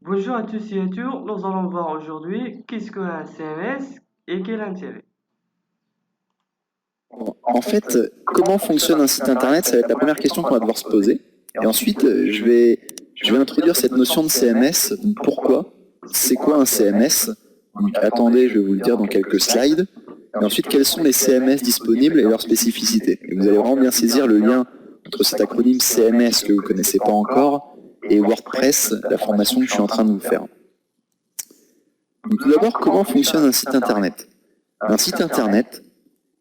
Bonjour à tous et à toutes, nous allons voir aujourd'hui qu'est-ce qu'un CMS et quel intérêt. En fait, comment fonctionne un site internet, ça va être la première question qu'on va devoir se poser. Et ensuite, je vais introduire cette notion de CMS. Donc, pourquoi? C'est quoi un CMS? Donc, attendez, je vais vous le dire dans quelques slides. Et ensuite, quels sont les CMS disponibles et leurs spécificités? Et vous allez vraiment bien saisir le lien entre cet acronyme CMS que vous ne connaissez pas encore et WordPress, la formation que je suis en train de vous faire. Donc, tout d'abord, comment fonctionne un site internet? Un site internet,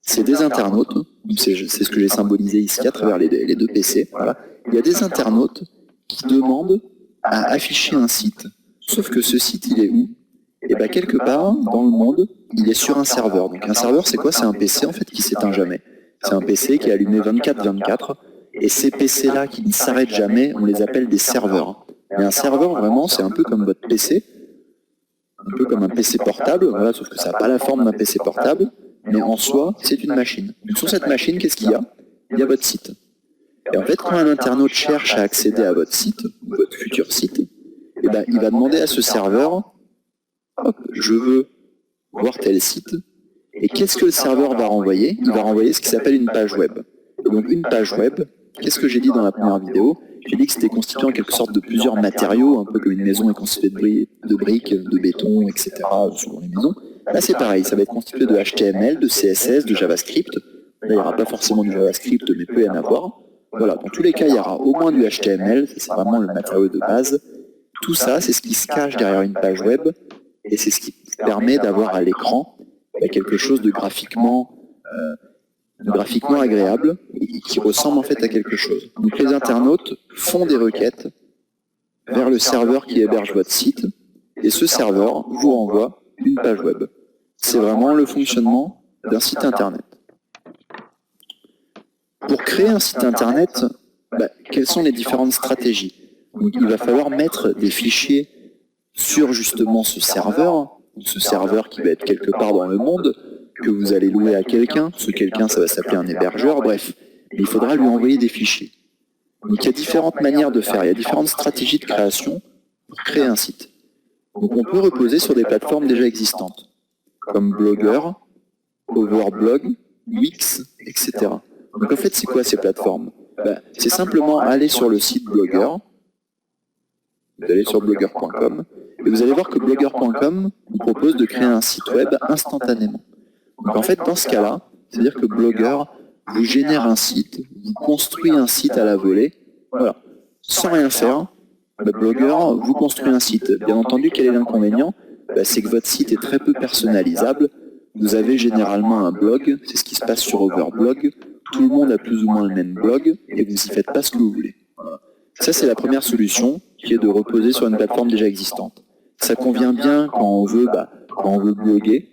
c'est des internautes, c'est ce que j'ai symbolisé ici à travers les deux PC. Voilà. Il y a des internautes qui demandent à afficher un site. Sauf que ce site, il est où? Et bien quelque part dans le monde, il est sur un serveur. Donc un serveur, c'est quoi? C'est un PC en fait qui s'éteint jamais. C'est un PC qui est allumé 24/24. Et ces PC-là qui ne s'arrêtent jamais, on les appelle des serveurs. Et un serveur, vraiment, c'est un peu comme votre PC, un peu comme un PC portable, voilà, sauf que ça n'a pas la forme d'un PC portable. Mais en soi, c'est une machine. Donc sur cette machine, qu'est-ce qu'il y a? Il y a votre site. Et en fait, quand un internaute cherche à accéder à votre site, ou votre futur site, eh ben, il va demander à ce serveur, hop, je veux voir tel site, et qu'est-ce que le serveur va renvoyer? Il va renvoyer ce qui s'appelle une page web. Et donc une page web, qu'est-ce que j'ai dit dans la première vidéo? J'ai dit que c'était constitué en quelque sorte de plusieurs matériaux, un peu comme une maison est constituée de briques, de béton, etc., selon les maisons. Là, c'est pareil, ça va être constitué de HTML, de CSS, de JavaScript. Là, il n'y aura pas forcément du JavaScript, mais peut y en avoir. Voilà, dans tous les cas, il y aura au moins du HTML, c'est vraiment le matériau de base. Tout ça, c'est ce qui se cache derrière une page web, et c'est ce qui permet d'avoir à l'écran quelque chose de graphiquement agréable, et qui ressemble en fait à quelque chose. Donc les internautes font des requêtes vers le serveur qui héberge votre site, et ce serveur vous renvoie une page web. C'est vraiment le fonctionnement d'un site internet. Pour créer un site internet, quelles sont les différentes stratégies? Donc, il va falloir mettre des fichiers sur justement ce serveur qui va être quelque part dans le monde, que vous allez louer à quelqu'un. Ce quelqu'un, ça va s'appeler un hébergeur, bref. Mais il faudra lui envoyer des fichiers. Donc il y a différentes manières de faire, il y a différentes stratégies de création pour créer un site. Donc on peut reposer sur des plateformes déjà existantes, comme Blogger, Overblog, Wix, etc. Donc en fait, c'est quoi ces plateformes? C'est simplement aller sur le site Blogger, vous allez sur blogger.com, et vous allez voir que blogger.com vous propose de créer un site web instantanément. Donc en fait, dans ce cas-là, c'est-à-dire que Blogger vous génère un site, vous construit un site à la volée, voilà, sans rien faire. Blogger vous construit un site. Bien entendu, quel est l'inconvénient? C'est que votre site est très peu personnalisable. Vous avez généralement un blog, c'est ce qui se passe sur Overblog. Tout le monde a plus ou moins le même blog, et vous n'y faites pas ce que vous voulez. Voilà. Ça, c'est la première solution, qui est de reposer sur une plateforme déjà existante. Ça convient bien quand on veut bloguer,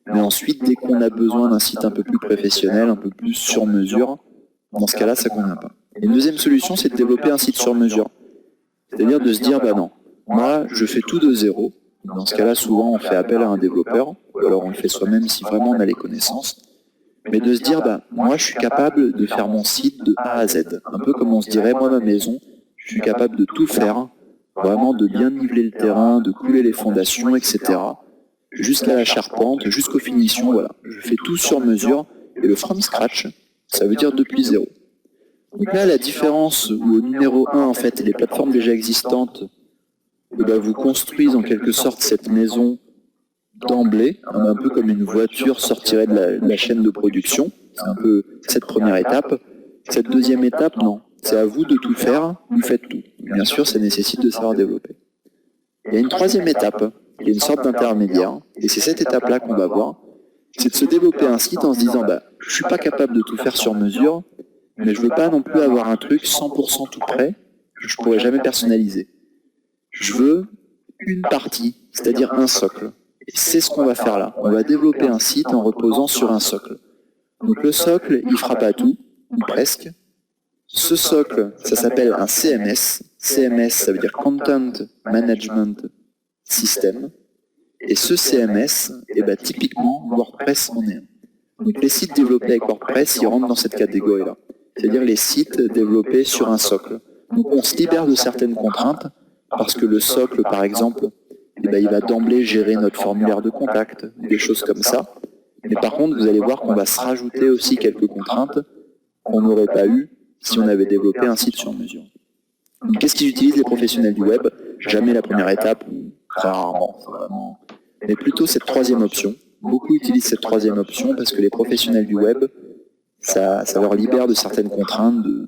mais ensuite, dès qu'on a besoin d'un site un peu plus professionnel, un peu plus sur mesure, dans ce cas-là, ça ne convient pas. Et une deuxième solution, c'est de développer un site sur mesure. C'est-à-dire de se dire, non, moi, je fais tout de zéro. Dans ce cas-là, souvent, on fait appel à un développeur, ou alors on le fait soi-même si vraiment on a les connaissances. Mais de se dire, moi, je suis capable de faire mon site de A à Z. Un peu comme on se dirait, moi, ma maison, je suis capable de tout faire, vraiment de bien niveler le terrain, de couler les fondations, etc. Jusqu'à la charpente, jusqu'aux finitions, voilà. Je fais tout sur mesure, et le from scratch, ça veut dire depuis zéro. Donc là, la différence où au numéro 1, en fait, les plateformes déjà existantes vous construisent en quelque sorte cette maison d'emblée, un peu comme une voiture sortirait de la chaîne de production. C'est un peu cette première étape. Cette deuxième étape, non. C'est à vous de tout faire, vous faites tout. Bien sûr, ça nécessite de savoir développer. Il y a une troisième étape, qui est une sorte d'intermédiaire, et c'est cette étape-là qu'on va voir, c'est de se développer un site en se disant, je ne suis pas capable de tout faire sur mesure, mais je ne veux pas non plus avoir un truc 100% tout prêt, que je ne pourrais jamais personnaliser. Je veux une partie, c'est-à-dire un socle. Et c'est ce qu'on va faire là. On va développer un site en reposant sur un socle. Donc le socle, il ne fera pas tout, ou presque. Ce socle, ça s'appelle un CMS. CMS, ça veut dire Content Management System. Et ce CMS, typiquement, WordPress en est un. Donc les sites développés avec WordPress, ils rentrent dans cette catégorie-là. C'est-à-dire les sites développés sur un socle. Donc on se libère de certaines contraintes, parce que le socle, par exemple, eh ben, il va d'emblée gérer notre formulaire de contact, des choses comme ça. Mais par contre, vous allez voir qu'on va se rajouter aussi quelques contraintes qu'on n'aurait pas eues si on avait développé un site sur mesure. Qu'est-ce qu'ils utilisent les professionnels du web? Jamais la première étape, très rarement, vraiment. Mais plutôt cette troisième option. Beaucoup utilisent cette troisième option parce que les professionnels du web, ça leur libère de certaines contraintes de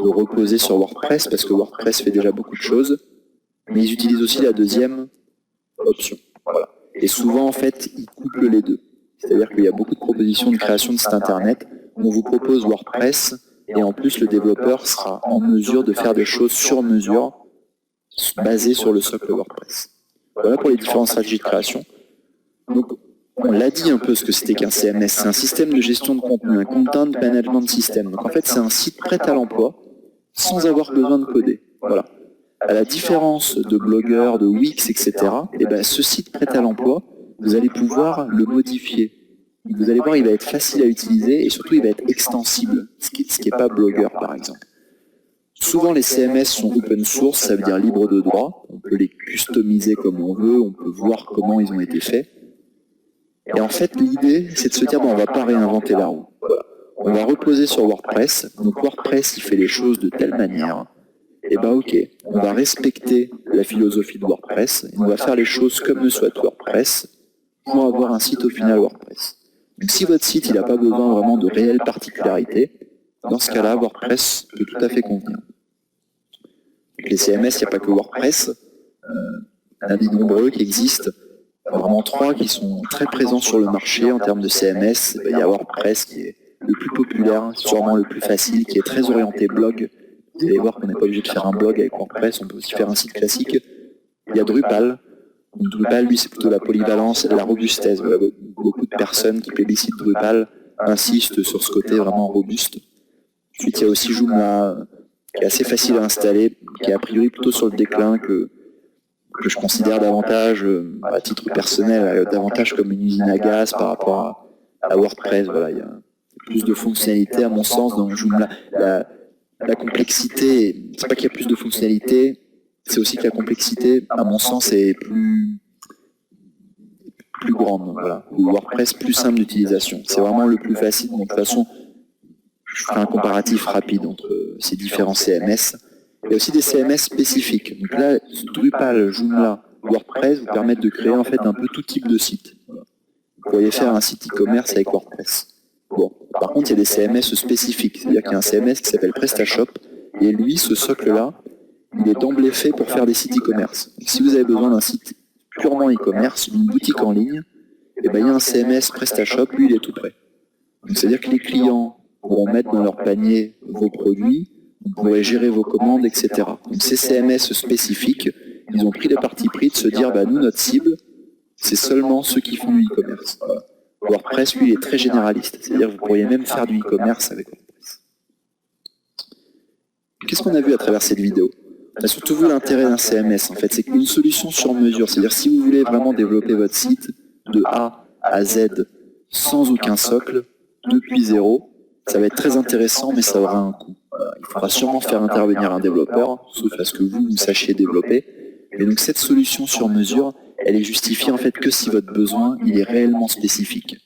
reposer sur WordPress, parce que WordPress fait déjà beaucoup de choses, mais ils utilisent aussi la deuxième option. Voilà. Et souvent, en fait, ils couplent les deux. C'est-à-dire qu'il y a beaucoup de propositions de création de sites internet où on vous propose WordPress, et en plus, le développeur sera en mesure de faire des choses sur mesure, basées sur le socle WordPress. Voilà pour les différentes stratégies de création. Donc, on l'a dit un peu ce que c'était qu'un CMS. C'est un système de gestion de contenu, un Content Management System. Donc en fait, c'est un site prêt à l'emploi, sans avoir besoin de coder. Voilà. À la différence de Blogger, de Wix, etc., eh ben, ce site prêt à l'emploi, vous allez pouvoir le modifier. Vous allez voir, il va être facile à utiliser et surtout, il va être extensible, ce qui n'est pas Blogger, par exemple. Souvent, les CMS sont open source, ça veut dire libre de droit. On peut les customiser comme on veut, on peut voir comment ils ont été faits. Et en fait, l'idée, c'est de se dire, bon, on ne va pas réinventer la roue. Voilà. On va reposer sur WordPress. Donc WordPress, il fait les choses de telle manière. Et ben ok, on va respecter la philosophie de WordPress. Et on va faire les choses comme le souhaite WordPress pour avoir un site au final WordPress. Donc si votre site, il n'a pas besoin vraiment de réelles particularités, dans ce cas-là, WordPress peut tout à fait convenir. Donc les CMS, il n'y a pas que WordPress. Il y en a des nombreux qui existent. Vraiment trois qui sont très présents sur le marché en termes de CMS. Il y a WordPress qui est le plus populaire, sûrement le plus facile, qui est très orienté blog. Vous allez voir qu'on n'est pas obligé de faire un blog avec WordPress, on peut aussi faire un site classique. Il y a Drupal. Donc Drupal, lui, c'est plutôt la polyvalence et la robustesse. Voilà, beaucoup de personnes qui plébiscitent Drupal insistent sur ce côté vraiment robuste. Ensuite, il y a aussi Joomla, qui est assez facile à installer, qui est a priori plutôt sur le déclin, que je considère davantage, à titre personnel, davantage comme une usine à gaz par rapport à WordPress. Voilà, il y a plus de fonctionnalités, à mon sens, dans Joomla. La complexité, c'est pas qu'il y a plus de fonctionnalités, c'est aussi que la complexité, à mon sens, est plus grande. Voilà. WordPress plus simple d'utilisation. C'est vraiment le plus facile. Donc, de toute façon, je ferai un comparatif rapide entre ces différents CMS. Il y a aussi des CMS spécifiques. Donc là, Drupal, Joomla, WordPress vous permettent de créer en fait un peu tout type de site. Vous pourriez faire un site e-commerce avec WordPress. Bon, par contre, il y a des CMS spécifiques. C'est-à-dire qu'il y a un CMS qui s'appelle PrestaShop, et lui, ce socle-là, il est d'emblée fait pour faire des sites e-commerce. Si vous avez besoin d'un site purement e-commerce, une boutique en ligne, et ben, il y a un CMS PrestaShop, lui, il est tout prêt. C'est-à-dire que les clients pourront mettre dans leur panier vos produits, vous pourrez gérer vos commandes, etc. Donc ces CMS spécifiques, ils ont pris le parti pris de se dire, bah, nous, notre cible, c'est seulement ceux qui font du e-commerce. Voilà. WordPress, lui, il est très généraliste. C'est-à-dire que vous pourriez même faire du e-commerce avec WordPress. Qu'est-ce qu'on a vu à travers cette vidéo? On a surtout vu l'intérêt d'un CMS, en fait. C'est qu'une solution sur mesure. C'est-à-dire si vous voulez vraiment développer votre site de A à Z sans aucun socle, depuis zéro, ça va être très intéressant, mais ça aura un coût. Il faudra sûrement faire intervenir un développeur, sauf à ce que vous sachiez développer. Et donc cette solution sur mesure, elle est justifiée en fait que si votre besoin il est réellement spécifique.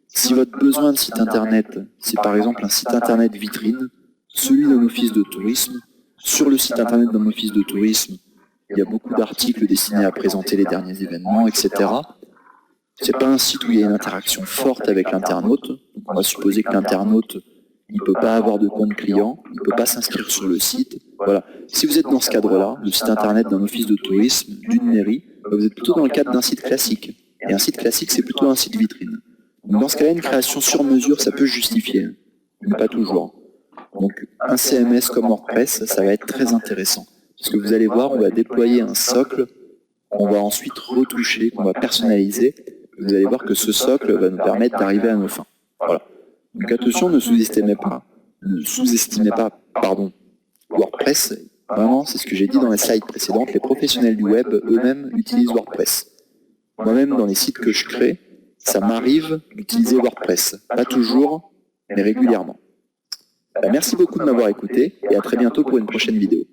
Si votre besoin de site internet, c'est par exemple un site internet vitrine, celui d'un office de tourisme, sur le site internet d'un office de tourisme, il y a beaucoup d'articles destinés à présenter les derniers événements, etc. C'est pas un site où il y a une interaction forte avec l'internaute. On va supposer que l'internaute il ne peut pas avoir de compte client, il ne peut pas s'inscrire sur le site. Voilà. Si vous êtes dans ce cadre-là, le site internet d'un office de tourisme, d'une mairie, vous êtes plutôt dans le cadre d'un site classique. Et un site classique, c'est plutôt un site vitrine. Donc dans ce cas-là, une création sur mesure, ça peut justifier, mais pas toujours. Donc un CMS comme WordPress, ça va être très intéressant. Parce que vous allez voir, on va déployer un socle qu'on va ensuite retoucher, qu'on va personnaliser. Vous allez voir que ce socle va nous permettre d'arriver à nos fins. Voilà. Donc attention, ne sous-estimez pas, WordPress. Vraiment, c'est ce que j'ai dit dans les slides précédentes, les professionnels du web eux-mêmes utilisent WordPress. Moi-même, dans les sites que je crée, ça m'arrive d'utiliser WordPress. Pas toujours, mais régulièrement. Merci beaucoup de m'avoir écouté et à très bientôt pour une prochaine vidéo.